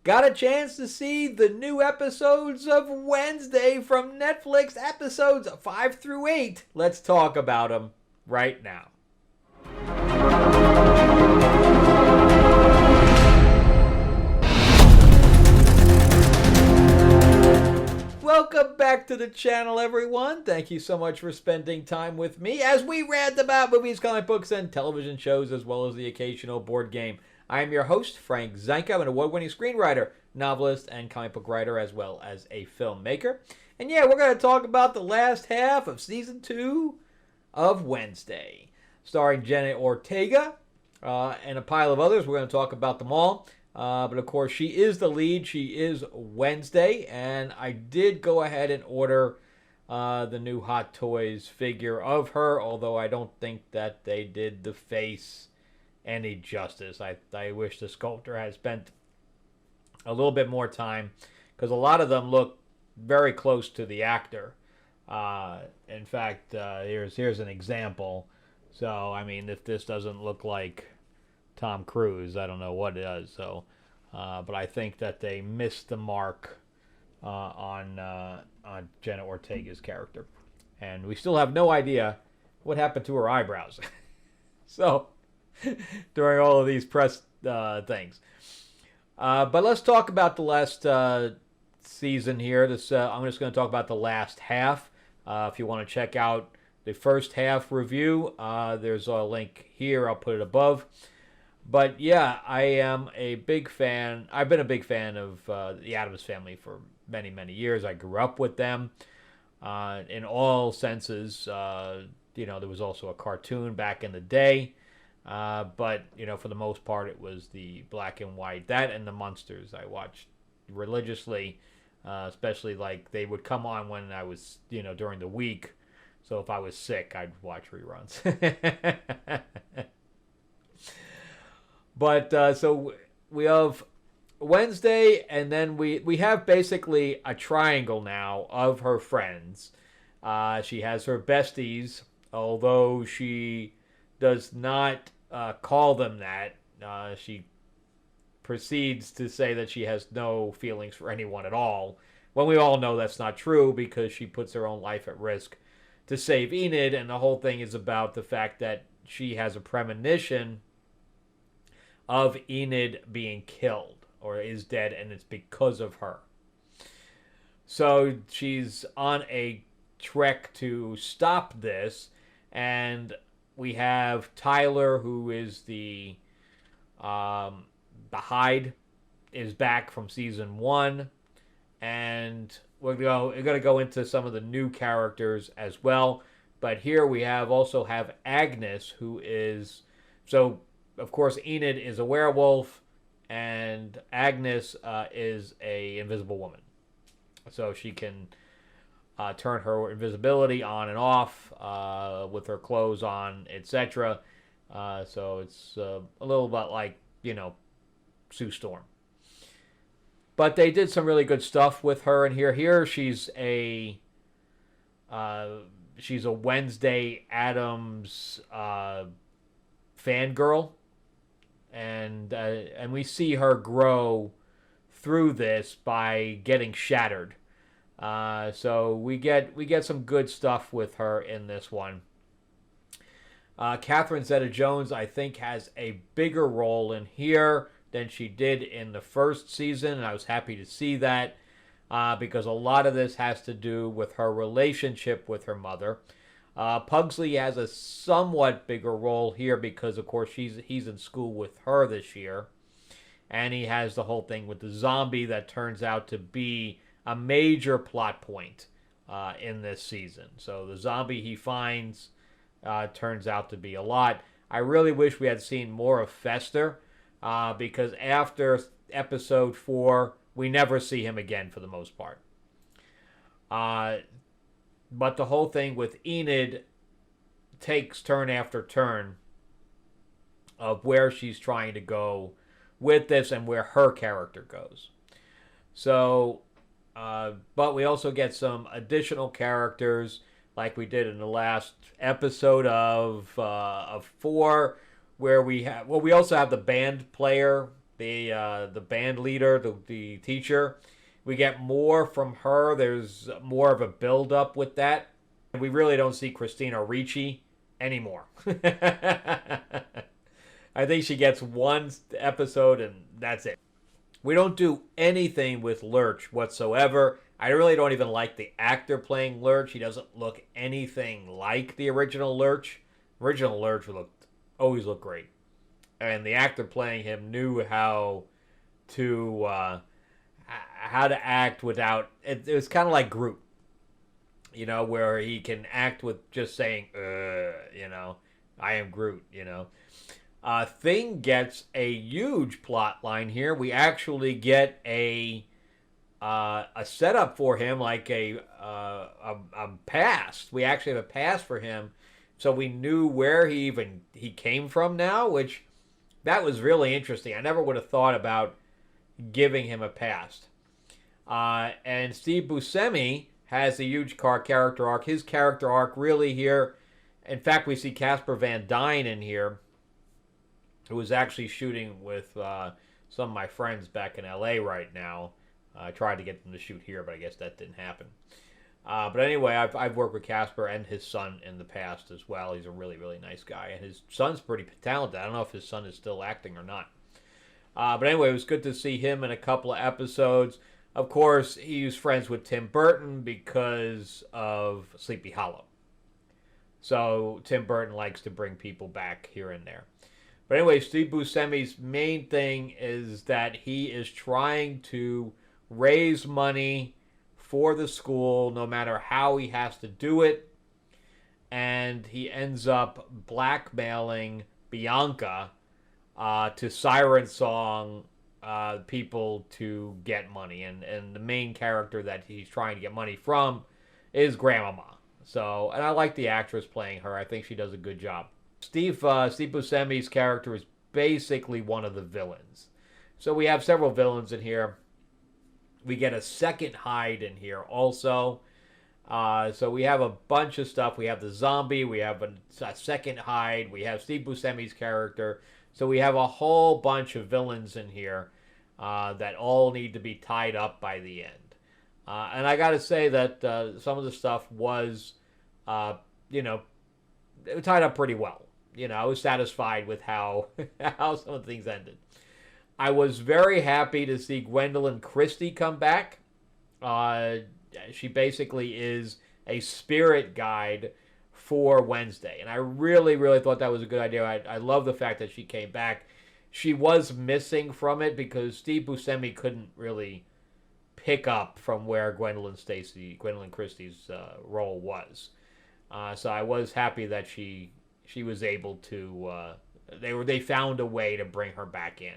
got a chance to see the new episodes of Wednesday from Netflix, episodes 5 through 8. Let's talk about them right now. Welcome back to the channel, everyone. Thank you so much for spending time with me as we rant about movies, comic books, and television shows, as well as the occasional board game. I am your host, Frank Zanka. I'm an award-winning screenwriter, novelist, and comic book writer, as well as a filmmaker. And yeah, we're going to talk about the last half of Season 2 of Wednesday, starring Jenna Ortega and a pile of others. We're going to talk about them all. But of course, she is the lead. She is Wednesday. And I did go ahead and order the new Hot Toys figure of her, although I don't think that they did the face any justice. I wish the sculptor had spent a little bit more time, because a lot of them look very close to the actor. In fact, here's an example. So, I mean, if this doesn't look like Tom Cruise, I don't know what it does. So, but I think that they missed the mark on Jenna Ortega's character, and we still have no idea what happened to her eyebrows. So, during all of these press things, but let's talk about the last season here. I'm just going to talk about the last half. If you want to check out the first half review, there's a link here. I'll put it above. But yeah, I am a big fan. I've been a big fan of the Addams Family for many, many years. I grew up with them in all senses. There was also a cartoon back in the day. But, for the most part, it was the black and white. That and the Munsters I watched religiously, especially like they would come on when I was, during the week. So if I was sick, I'd watch reruns. But so we have Wednesday, and then we have basically a triangle now of her friends. She has her besties, although she does not call them that. She proceeds to say that she has no feelings for anyone at all, when we all know that's not true, because she puts her own life at risk to save Enid, and the whole thing is about the fact that she has a premonition of Enid being killed, or is dead, and it's because of her. So she's on a trek to stop this, and we have Tyler, who is the Hyde, is back from season 1, and we're going to go into some of the new characters as well. But here we also have Agnes, who is, so of course Enid is a werewolf, and Agnes is a invisible woman, so she can turn her invisibility on and off with her clothes on, etc. So it's a little bit like, Sue Storm. But they did some really good stuff with her in here. Here she's a Wednesday Addams fangirl, and we see her grow through this by getting shattered. So we get some good stuff with her in this one. Catherine Zeta-Jones, I think, has a bigger role in here than she did in the first season, and I was happy to see that, because a lot of this has to do with her relationship with her mother. Pugsley has a somewhat bigger role here because, of course, he's in school with her this year, and he has the whole thing with the zombie that turns out to be a major plot point in this season. So the zombie he finds turns out to be a lot. I really wish we had seen more of Fester, because after episode 4, we never see him again for the most part. But the whole thing with Enid takes turn after turn of where she's trying to go with this and where her character goes. So, but we also get some additional characters, like we did in the last episode of 4, where we also have the band player the band leader, the teacher. We get more from her. There's more of a build up with that. We really don't see Christina Ricci anymore. I think she gets one episode and that's it. We don't do anything with Lurch whatsoever. I really don't even like the actor playing Lurch. He doesn't look anything like the original Lurch. Original Lurch always looked great, and the actor playing him knew how to act without. It was kind of like Groot, where he can act with just saying, I am Groot, Thing gets a huge plot line here. We actually get a setup for him, like a past. We actually have a past for him, so we knew where he came from now, which that was really interesting. I never would have thought about giving him a past. And Steve Buscemi has a huge character arc. His character arc really here. In fact, we see Casper Van Dien in here, who was actually shooting with some of my friends back in LA right now. I tried to get them to shoot here, but I guess that didn't happen. But anyway, I've worked with Casper and his son in the past as well. He's a really, really nice guy. And his son's pretty talented. I don't know if his son is still acting or not. But anyway, it was good to see him in a couple of episodes. Of course, he was friends with Tim Burton because of Sleepy Hollow. So Tim Burton likes to bring people back here and there. But anyway, Steve Buscemi's main thing is that he is trying to raise money for the school, no matter how he has to do it. And he ends up blackmailing Bianca to siren song people to get money. And the main character that he's trying to get money from is Grandmama. So, and I like the actress playing her. I think she does a good job. Steve Buscemi's character is basically one of the villains. So we have several villains in here. We get a second Hyde in here also. So we have a bunch of stuff. We have the zombie. We have a second Hyde. We have Steve Buscemi's character. So we have a whole bunch of villains in here that all need to be tied up by the end. And I got to say that some of the stuff was, it tied up pretty well. I was satisfied with how some of the things ended. I was very happy to see Gwendoline Christie come back. She basically is a spirit guide for Wednesday. And I really, really thought that was a good idea. I love the fact that she came back. She was missing from it because Steve Buscemi couldn't really pick up from where Gwendoline Christie's role was. So I was happy that she was able to. They found a way to bring her back in,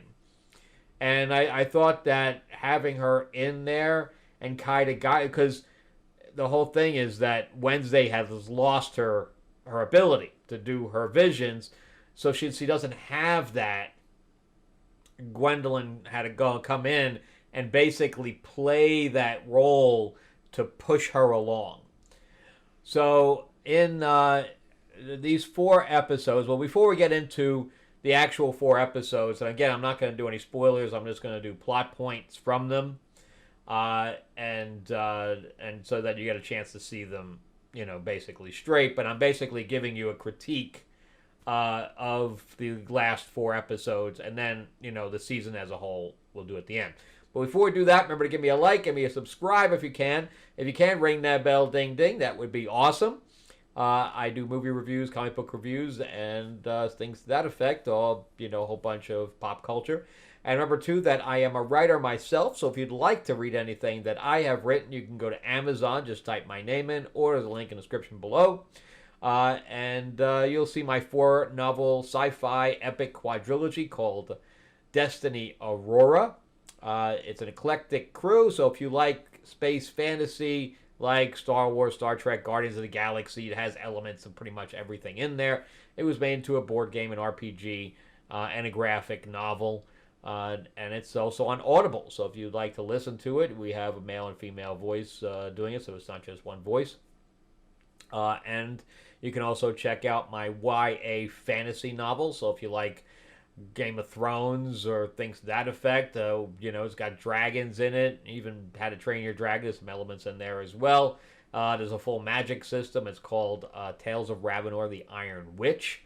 and I thought that having her in there and kind of got, because the whole thing is that Wednesday has lost her ability to do her visions, so she doesn't have that. Gwendoline had to come in and basically play that role to push her along. So in these 4 episodes, well, before we get into the actual 4 episodes, and again, I'm not going to do any spoilers. I'm just going to do plot points from them, and so that you get a chance to see them, basically straight. But I'm basically giving you a critique of the last 4 episodes, and then the season as a whole we'll do at the end. But before we do that, remember to give me a like, give me a subscribe if you can. If you can, ring that bell, ding ding. That would be awesome. I do movie reviews, comic book reviews, and things to that effect. All, a whole bunch of pop culture. And remember, too, that I am a writer myself, so if you'd like to read anything that I have written, you can go to Amazon, just type my name in, or there's a link in the description below. And you'll see my 4-novel sci-fi epic quadrilogy called Destiny Aurora. It's an eclectic crew, so if you like space fantasy, like Star Wars, Star Trek, Guardians of the Galaxy, it has elements of pretty much everything in there. It was made into a board game, an RPG, and a graphic novel. And it's also on Audible, so if you'd like to listen to it, we have a male and female voice doing it, so it's not just one voice. And you can also check out my YA fantasy novel, so if you like Game of Thrones or things to that effect. It's got dragons in it. Even How to Train Your Dragon. There's some elements in there as well. There's a full magic system. It's called Tales of Ravenor, the Iron Witch.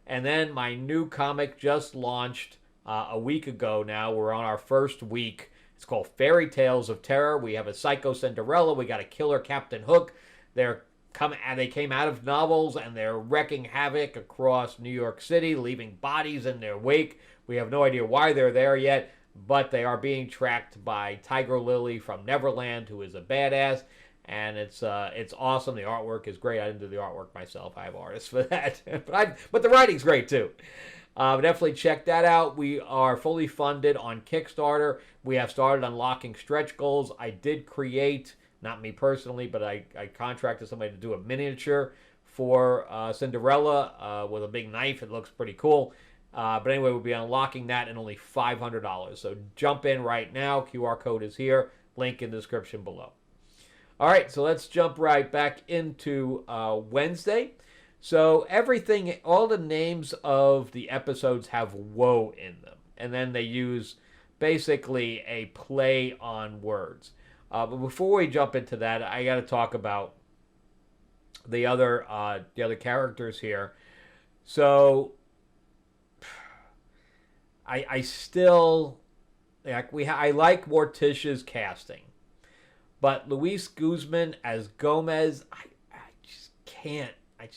And then my new comic just launched a week ago now. We're on our first week. It's called Fairy Tales of Terror. We have a Psycho Cinderella. We got a killer Captain Hook. They came out of novels and they're wrecking havoc across New York City, leaving bodies in their wake. We have no idea why they're there yet, but they are being tracked by Tiger Lily from Neverland, who is a badass, and it's awesome. The artwork is great. I didn't do the artwork myself. I have artists for that, but the writing's great too. Definitely check that out. We are fully funded on Kickstarter. We have started unlocking stretch goals. I did create, not me personally, but I contracted somebody to do a miniature for Cinderella with a big knife. It looks pretty cool. But anyway, we'll be unlocking that in only $500. So jump in right now. QR code is here. Link in the description below. All right, so let's jump right back into Wednesday. So all the names of the episodes have woe in them. And then they use basically a play on words. But before we jump into that, I got to talk about the other characters here. So I still I like Morticia's casting, but Luis Guzman as Gomez, I just can't. I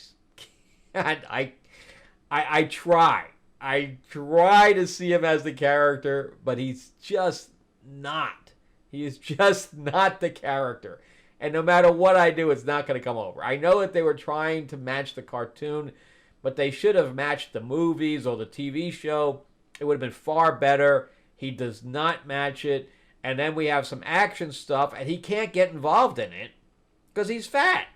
try. I try to see him as the character, but he's just not. He is just not the character. And no matter what I do, it's not going to come over. I know that they were trying to match the cartoon, but they should have matched the movies or the TV show. It would have been far better. He does not match it. And then we have some action stuff, and he can't get involved in it because he's fat.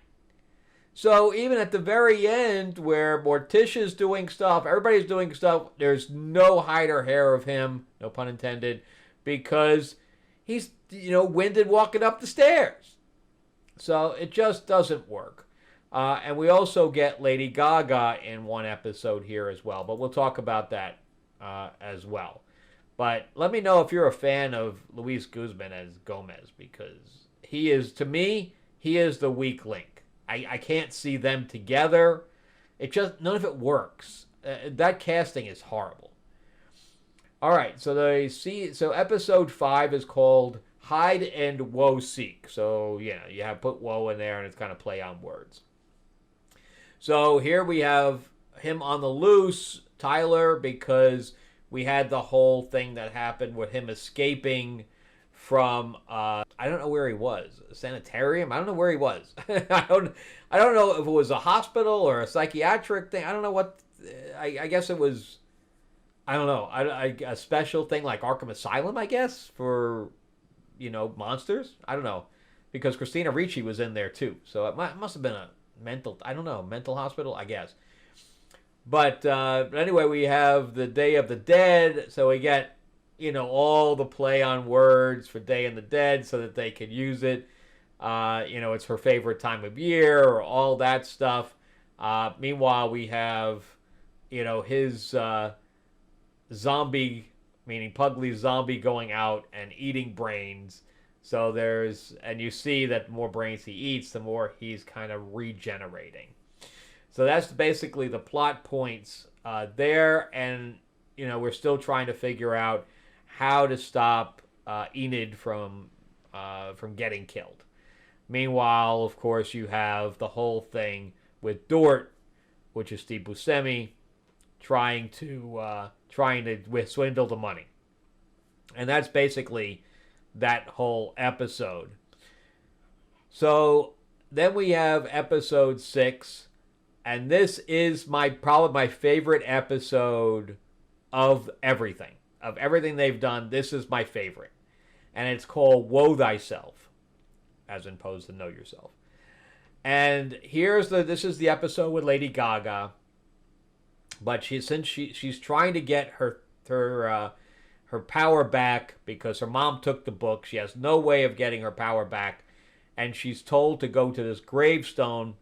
So even at the very end where Morticia's doing stuff, everybody's doing stuff, there's no hide or hair of him, no pun intended, because he's, winded walking up the stairs. So it just doesn't work. And we also get Lady Gaga in one episode here as well, but we'll talk about that as well. But let me know if you're a fan of Luis Guzman as Gomez, because to me, he is the weak link. I can't see them together. None of it works. That casting is horrible. All right, so episode 5 is called Hide and Woe Seek. So, you have put woe in there, and it's kind of play on words. So here we have him on the loose, Tyler, because we had the whole thing that happened with him escaping from I don't know where he was, a sanitarium. I don't know where he was. I don't know if it was a hospital or a psychiatric thing. I don't know what. I guess it was. I don't know. A special thing like Arkham Asylum, I guess, for monsters. I don't know, because Christina Ricci was in there too. So it must have been a mental hospital, I guess. But anyway, we have the Day of the Dead, so we get all the play on words for Day of the Dead so that they could use it. It's her favorite time of year, or all that stuff. Meanwhile, we have his zombie, meaning Pugly's zombie, going out and eating brains. So and you see that the more brains he eats, the more he's kind of regenerating. So that's basically the plot points there, and we're still trying to figure out how to stop Enid from getting killed. Meanwhile, of course, you have the whole thing with Dort, which is Steve Buscemi, trying to swindle the money, and that's basically that whole episode. So then we have episode 6. And this is probably my favorite episode of everything. Of everything they've done, this is my favorite. And it's called Woe Thyself, as opposed to Know Yourself. And this is the episode with Lady Gaga. But since she's trying to get her power back because her mom took the book. She has no way of getting her power back. And she's told to go to this gravestone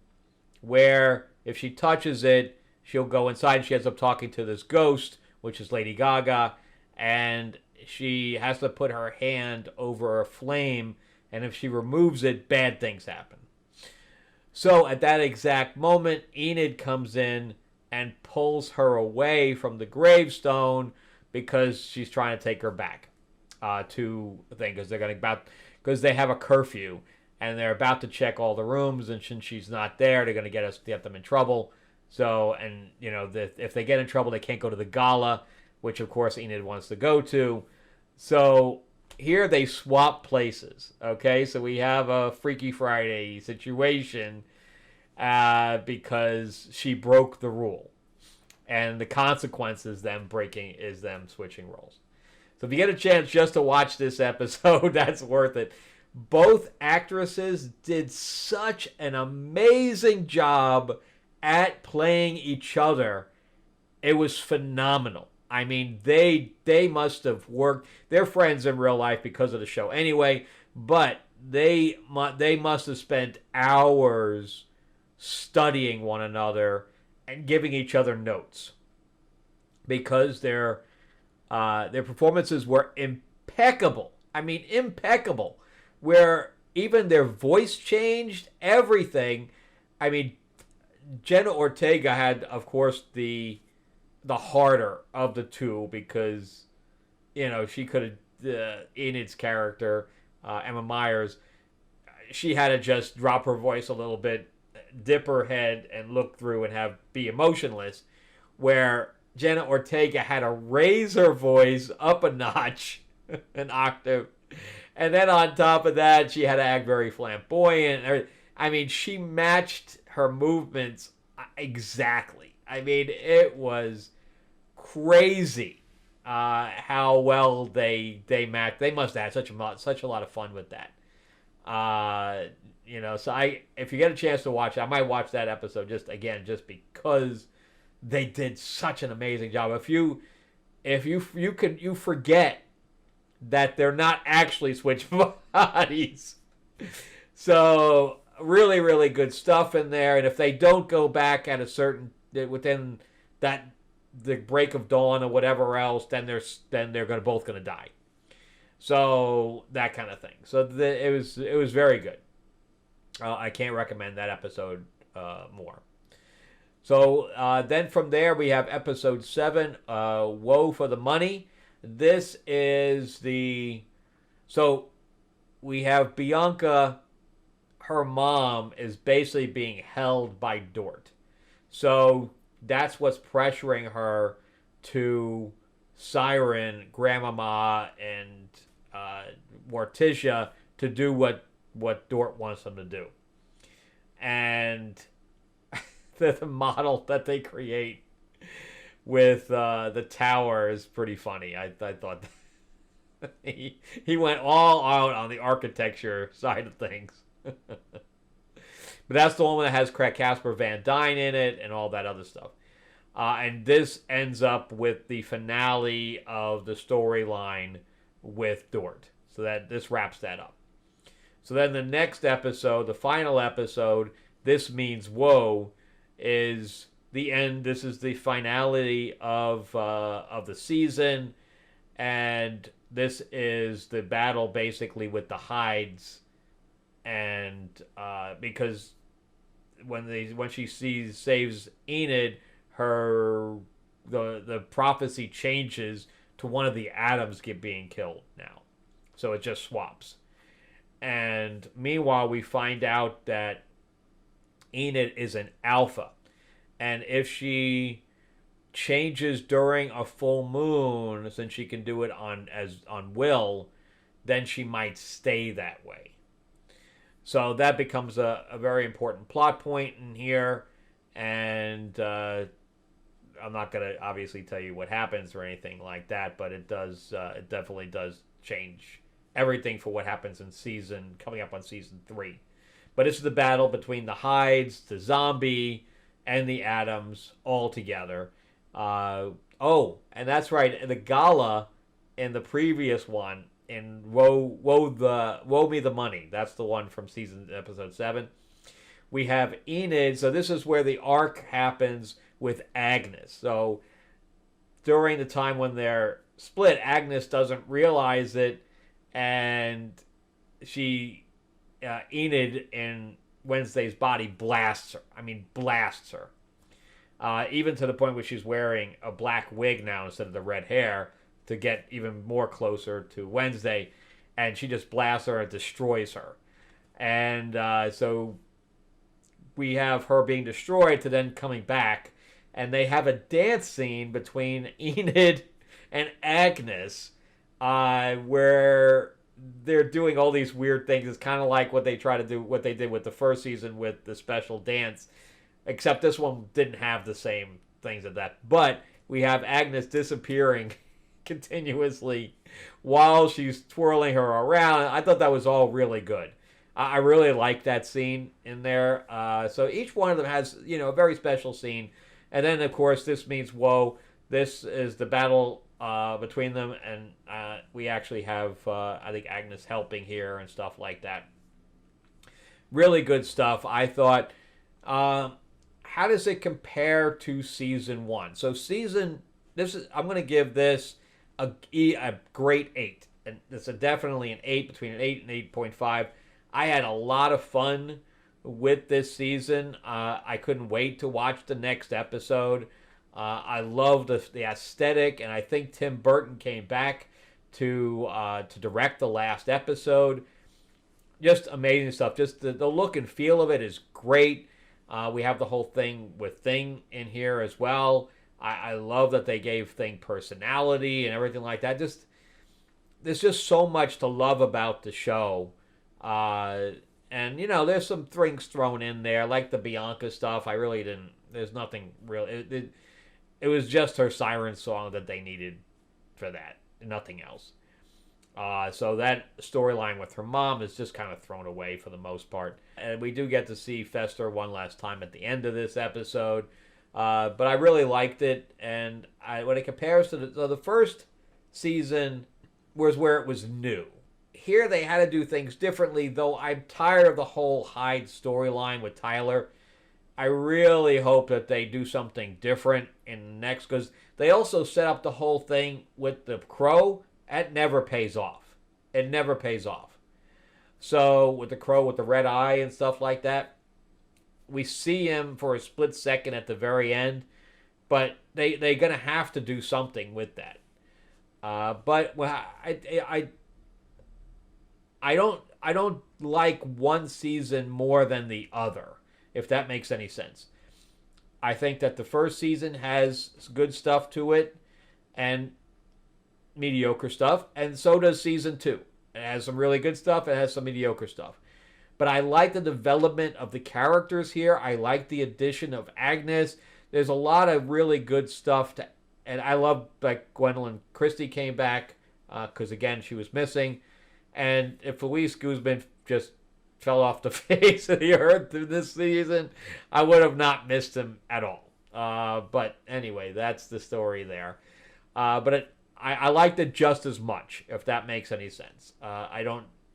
where if she touches it, she'll go inside, and she ends up talking to this ghost, which is Lady Gaga, and she has to put her hand over a flame, and if she removes it, bad things happen. So at that exact moment, Enid comes in and pulls her away from the gravestone because she's trying to take her back to the thing, because they have a curfew and they're about to check all the rooms, and since she's not there, they're going to get them in trouble. So, and if they get in trouble, they can't go to the gala, which of course Enid wants to go to. So here they swap places. Okay, so we have a Freaky Friday situation because she broke the rule, and the consequences them switching roles. So if you get a chance just to watch this episode, that's worth it. Both actresses did such an amazing job at playing each other. It was phenomenal. I mean, they must have worked. They're friends in real life because of the show anyway, but they must have spent hours studying one another and giving each other notes, because their performances were impeccable. I mean, impeccable. Where even their voice changed, everything. I mean, Jenna Ortega had, of course, the harder of the two, because she could have Enid's character, Emma Myers, she had to just drop her voice a little bit, dip her head, and look through and be emotionless. Where Jenna Ortega had to raise her voice up a notch, an octave. And then on top of that, she had to act very flamboyant. I mean, she matched her movements exactly. I mean, it was crazy how well they matched. They must have had such a lot of fun with that. So if you get a chance to watch it, I might watch that episode just because they did such an amazing job. If you forget that they're not actually switch bodies. So really, really good stuff in there. And if they don't go back at within that the break of dawn or whatever else, then they're both gonna die. So that kind of thing. So it was very good. I can't recommend that episode more. So then from there we have episode 7, Woe for the Money. This is so we have Bianca, her mom is basically being held by Dort. So that's what's pressuring her to siren Grandmama and Morticia to do what Dort wants them to do. And the model that they create with the tower is pretty funny. I thought he went all out on the architecture side of things. But that's the one that has Casper Van Dien in it and all that other stuff. And this ends up with the finale of the storyline with Dort. So that this wraps that up. So then the next episode, the final episode, This Means Woe, is the end. This is the finality of the season, and this is the battle basically with the Hydes, and because when she saves Enid, the prophecy changes to one of the Adams being killed now, so it just swaps. And meanwhile, we find out that Enid is an alpha. And if she changes during a full moon, since she can do it on will, then she might stay that way. So that becomes a very important plot point in here. And I'm not going to obviously tell you what happens or anything like that, but it definitely does change everything for what happens coming up on season 3. But it's the battle between the Hydes, the zombie, and the Adams all together. And that's right. The gala in the previous one, in Woe Me the Money. That's the one from episode 7. We have Enid. So this is where the arc happens with Agnes. So during the time when they're split, Agnes doesn't realize it, and Enid in Wednesday's body blasts her. I mean, blasts her. Even to the point where she's wearing a black wig now instead of the red hair to get even more closer to Wednesday. And she just blasts her and destroys her. And so we have her being destroyed to then coming back. And they have a dance scene between Enid and Agnes where they're doing all these weird things. It's kind of like what they did with the first season with the special dance. Except this one didn't have the same things as that. But we have Agnes disappearing continuously while she's twirling her around. I thought that was all really good. I really like that scene in there. So each one of them has, a very special scene. And then, of course, this means woe. This is the battle between them. And we actually have, I think, Agnes helping here and stuff like that. Really good stuff, I thought. How does it compare to season 1? So I'm going to give this a great 8. And it's definitely an 8, between an 8 and 8.5. I had a lot of fun with this season. I couldn't wait to watch the next episode. I loved the aesthetic, and I think Tim Burton came back to direct the last episode. Just amazing stuff. Just the look and feel of it is great. We have the whole thing with Thing in here as well. I love that they gave Thing personality and everything like that. There's just so much to love about the show. And, there's some things thrown in there, like the Bianca stuff. I really didn't. There's nothing real. It was just her siren song that they needed for that. Nothing else. So that storyline with her mom is just kind of thrown away for the most part. And we do get to see Fester one last time at the end of this episode. But I really liked it. And when it compares to the first season was where it was new. Here they had to do things differently, though I'm tired of the whole Hyde storyline with Tyler. I really hope that they do something different in the next, because they also set up the whole thing with the Crow. That never pays off. It never pays off. So with the Crow with the red eye and stuff like that, we see him for a split second at the very end, but they're going to have to do something with that. But I don't like one season more than the other, if that makes any sense. I think that the first season has good stuff to it and mediocre stuff, and so does season 2. It has some really good stuff, it has some mediocre stuff. But I like the development of the characters here. I like the addition of Agnes. There's a lot of really good stuff and I love like Gwendolyn Christie came back because again she was missing. And if Luis Guzman just fell off the face of the earth through this season, I would have not missed him at all. But anyway, that's the story there. But I liked it just as much, if that makes any sense. I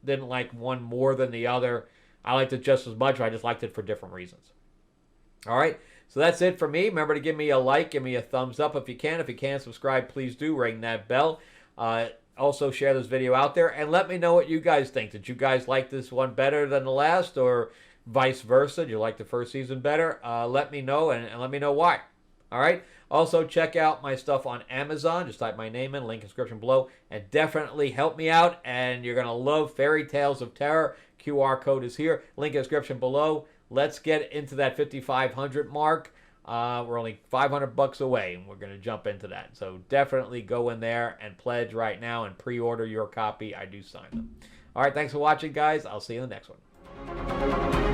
didn't like one more than the other. I liked it just as much. I just liked it for different reasons. All right, so that's it for me. Remember to give me a like, give me a thumbs up if you can. If you can't subscribe, please do. Ring that bell. Also, share this video out there and let me know what you guys think. Did you guys like this one better than the last, or vice versa? Did you like the first season better? Let me know and let me know why. All right. Also, check out my stuff on Amazon. Just type my name in, link in the description below, and definitely help me out. And you're going to love Fairy Tales of Terror. QR code is here. Link in the description below. Let's get into that 5,500 mark. We're only $500 away, and we're going to jump into that. So definitely go in there and pledge right now and pre-order your copy. I do sign them. All right, thanks for watching, guys. I'll see you in the next one.